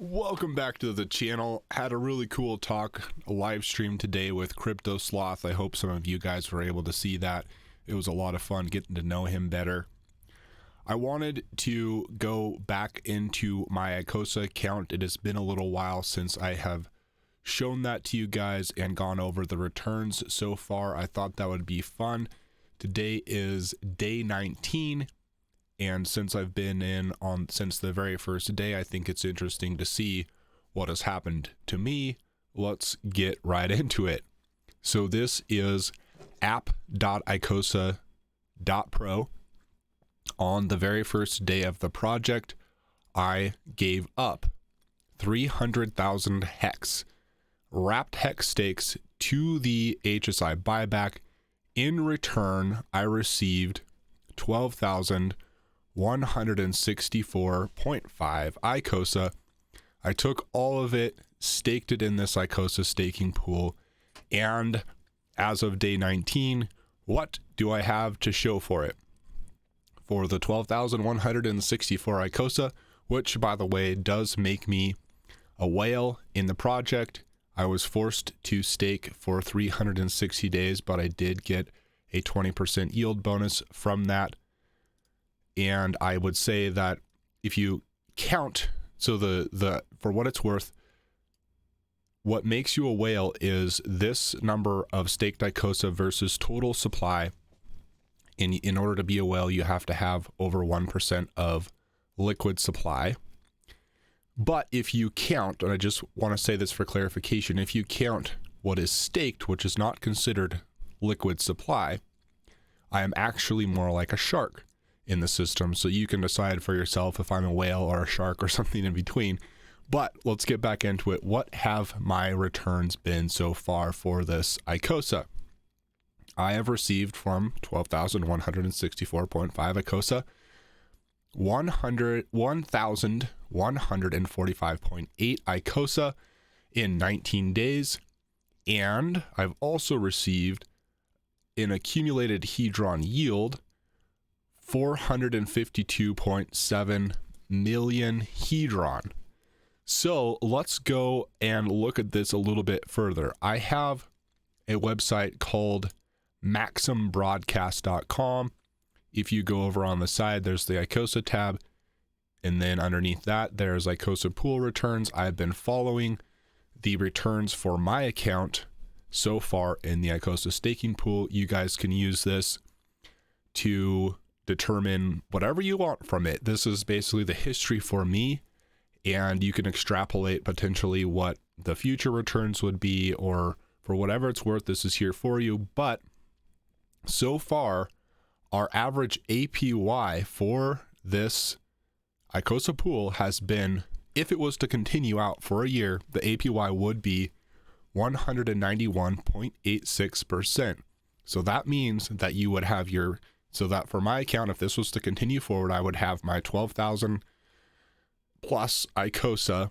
Welcome back to the channel. Had a really cool talk, a live stream today with Crypto Sloth. I hope some of you guys were able to see that. It was a lot of fun getting to know him better. I wanted to go back into my ICSA account. It has been a little while since I have shown that to you guys and gone over the returns so far. I thought that would be fun. Today is day 19. And since I've been in on since the very first day, I think it's interesting to see what has happened to me. Let's get right into it. So this is app.icosa.pro. On the very first day of the project, I gave up 300,000 hex, wrapped hex stakes to the HSI buyback. In return, I received 12,164.5 ICSA. I took all of it, staked it in this ICSA staking pool, and as of day 19, what do I have to show for it? For the 12,164 ICSA, which by the way does make me a whale in the project. I was forced to stake for 360 days, but I did get a 20% yield bonus from that. And I would say that if you count, so the for what it's worth, what makes you a whale is this number of staked ICSA versus total supply. In order to be a whale, you have to have over 1% of liquid supply. But if you count, and I just want to say this for clarification, if you count what is staked, which is not considered liquid supply, I am actually more like a shark in the system. So you can decide for yourself if I'm a whale or a shark or something in between. But let's get back into it. What have my returns been so far for this ICSA? I have received from 12,164.5 ICSA 1,145.8 ICSA in 19 days. And I've also received an accumulated Hedron yield 452.7 million Hedron. So let's go and look at this a little bit further. I have a website called maximbroadcast.com. If you go over on the side, there's the ICSA tab, and then underneath that there's ICSA pool returns. I've been following the returns for my account so far in the ICSA staking pool. You guys can use this to determine whatever you want from it. This is basically the history for me, and you can extrapolate potentially what the future returns would be, or for whatever it's worth, this is here for you. But so far, our average APY for this ICSA pool has been, if it was to continue out for a year, the APY would be 191.86%. So that means that you would have your, so that for my account, if this was to continue forward, I would have my 12,000 plus ICSA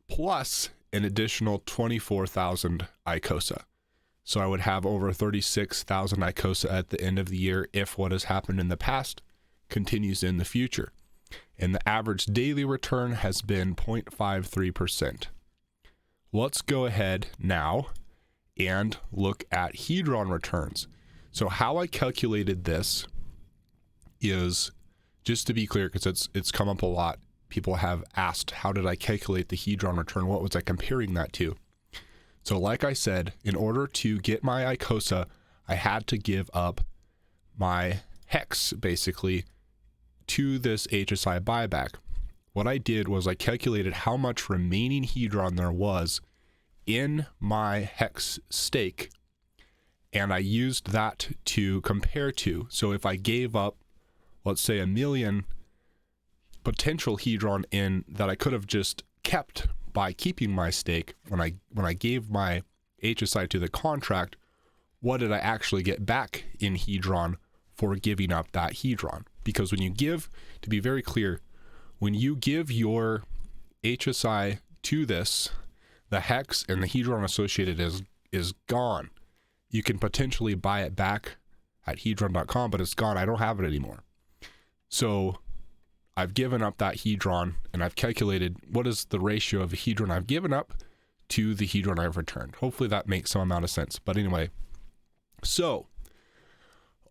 plus an additional 24,000 ICSA. So I would have over 36,000 ICSA at the end of the year if what has happened in the past continues in the future. And the average daily return has been 0.53%. Let's go ahead now and look at Hedron returns. So how I calculated this is, just to be clear, because it's come up a lot. People have asked, how did I calculate the Hedron return? What was I comparing that to? So like I said, in order to get my ICSA, I had to give up my hex, basically, to this HSI buyback. What I did was I calculated how much remaining Hedron there was in my hex stake, and I used that to compare to. So if I gave up, let's say, 1 million potential Hedron in that I could have just kept by keeping my stake, when I gave my HSI to the contract, what did I actually get back in Hedron for giving up that Hedron? Because when you give, to be very clear, when you give your HSI to this, the hex and the Hedron associated is gone. You can potentially buy it back at hedron.com, but it's gone. I don't have it anymore. So I've given up that hedron, and I've calculated what is the ratio of the hedron I've given up to the hedron I've returned. Hopefully that makes some amount of sense. But anyway, so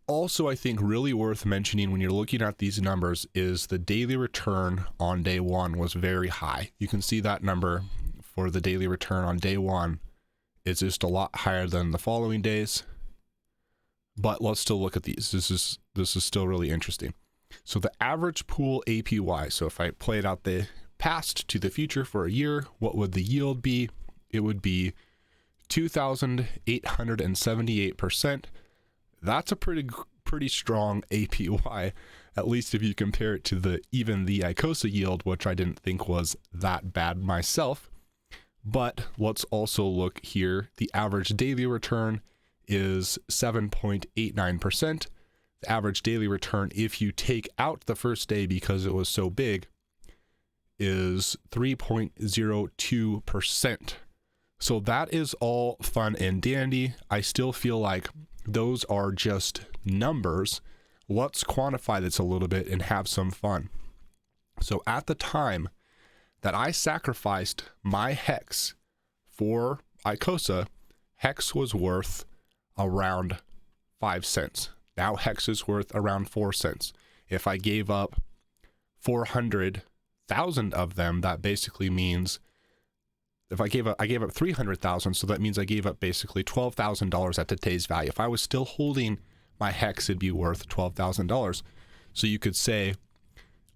also I think really worth mentioning when you're looking at these numbers is the daily return on day one was very high. You can see that number for the daily return on day one is just a lot higher than the following days. But let's still look at these. This is still really interesting. So the average pool APY, so if I played out the past to the future for a year, what would the yield be? It would be 2,878%. That's a pretty strong APY, at least if you compare it to the ICSA yield, which I didn't think was that bad myself. But let's also look here. The average daily return is 7.89%. The average daily return, if you take out the first day because it was so big, is 3.02%. So that is all fun and dandy. I still feel like those are just numbers. Let's quantify this a little bit and have some fun. So at the time that I sacrificed my hex for ICSA, hex was worth around 5 cents. Now hex is worth around 4 cents. If I gave up 400,000 of them, that basically means if I gave up 300,000, so that means I gave up basically $12,000 at today's value. If I was still holding my hex, it'd be worth $12,000. So you could say,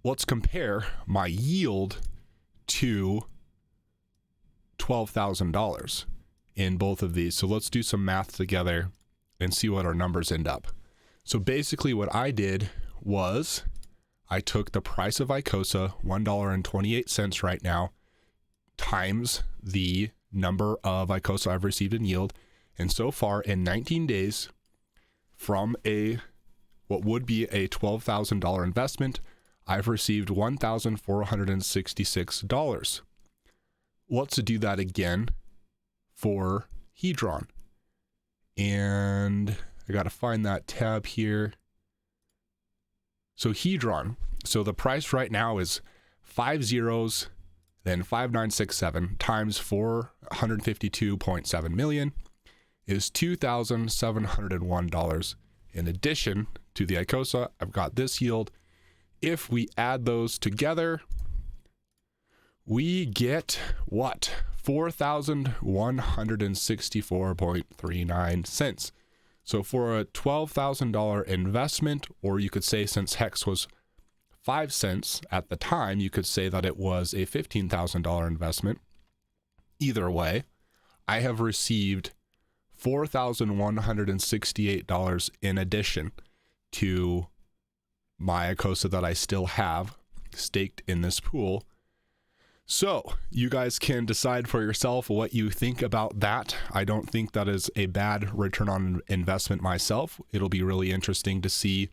let's compare my yield to $12,000 in both of these. So let's do some math together and see what our numbers end up. So basically what I did was I took the price of ICSA, $1.28 right now, times the number of ICSA I've received in yield. And so far in 19 days from what would be a $12,000 investment, I've received $1,466. Let's do that again for hedron. And I got to find that tab here. So hedron. So the price right now is 5 zeros, then 5967 times 452.7 million is $2,701. In addition to the ICSA, I've got this yield. If we add those together, we get what? 4,164.39 cents. So for a $12,000 investment, or you could say since hex was 5 cents at the time, you could say that it was a $15,000 investment. Either way, I have received $4,168 in addition to my ICSA that I still have staked in this pool. So you guys can decide for yourself what you think about that. I don't think that is a bad return on investment myself. It'll be really interesting to see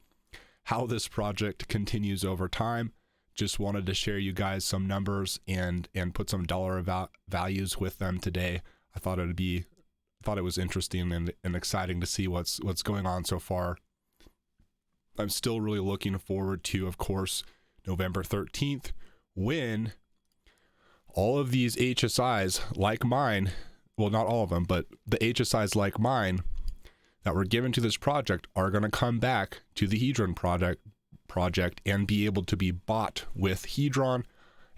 how this project continues over time. Just wanted to share you guys some numbers and put some dollar values with them today. I thought it was interesting and exciting to see what's going on so far. I'm still really looking forward to, of course, November 13th, when all of these HSIs like mine, well, not all of them, but the HSIs like mine that were given to this project are going to come back to the Hedron project and be able to be bought with Hedron.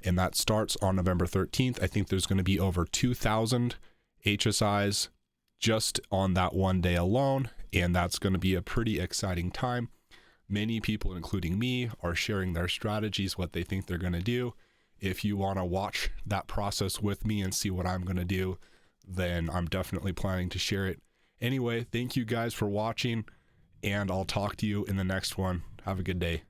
And that starts on November 13th. I think there's going to be over 2,000 HSIs just on that one day alone. And that's going to be a pretty exciting time. Many people, including me, are sharing their strategies, what they think they're going to do. If you want to watch that process with me and see what I'm going to do, then I'm definitely planning to share it. Anyway, thank you guys for watching, and I'll talk to you in the next one. Have a good day.